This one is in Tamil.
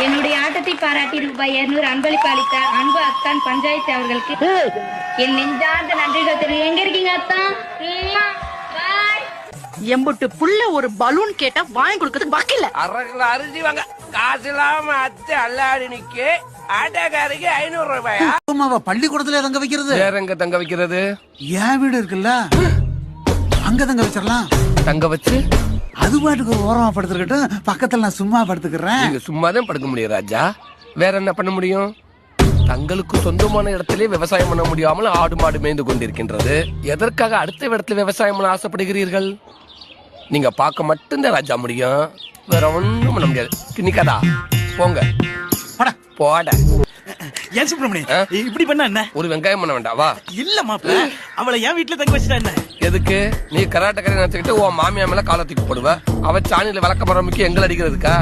என்னுடைய ஆட்டத்தை பாராட்டி ரூபாய் 200 அன்பளிப்பு அளித்த அன்பு அத்தான் பஞ்சாயத்து அவர்களுக்கு என் நெஞ்சார்ந்த நன்றிகள் தெரியும். எங்க இருக்கீங்க அத்தான்? எம்புட்டு புள்ள ஒரு பலூன் கேட்டா வாங்கி கொடுக்கறதுக்கு வக்கில்ல. அரகுல அரிசி வாங்க காசு இல்லாம அத்தை அல்லாடி நிக்க ஆட்டோக்காருக்கு 500 ரூபாயா? பள்ளிக்கூடத்துல தங்க வைக்கிறது வேற எங்க தங்க வைக்கிறது? என் வீடு இருக்குல்ல அங்க தங்க வச்சிடலாம். தங்க வச்சு அது பாட்டுக்கு ஓரமா படுத்துக்கிட்டு பக்கத்துல நான் சும்மா படுத்துக்கிறேன். நீங்க சும்மாதான் படுக்க முடியும் ராஜா. வேற என்ன பண்ண முடியும்? தங்களுக்கு சொந்தமான இடத்திலே விவசாயம் பண்ண முடியாமல் ஆடு மாடு மேய்ந்து கொண்டிருக்கின்றது. எதற்காக அடுத்த இடத்துல விவசாயம் பண்ண ஆசைப்படுகிறீர்கள்? நீங்க பார்க்க மட்டும்தான் ராஜா முடியும், வேற ஒண்ணும் பண்ண முடியாது. கிணிக்கதா போங்க போட. ஏன் சுப்பிரமணியன் இப்படி பண்ண என்ன? ஒரு வெங்காயம் பண்ண வேண்டாவா? இல்ல மாப்பிள்ள, அவளை என் வீட்டுல தங்க வச்சுட்டா என்ன? எதுக்கு? நீ கராட்டக்காரி நினைச்சுக்கிட்டு உன் மாமியா மேல காலத்துக்கு போடுவ. அவ சாணியில விளக்க மரம் முக்கிய எங்களை அடிக்கிறதுக்கா?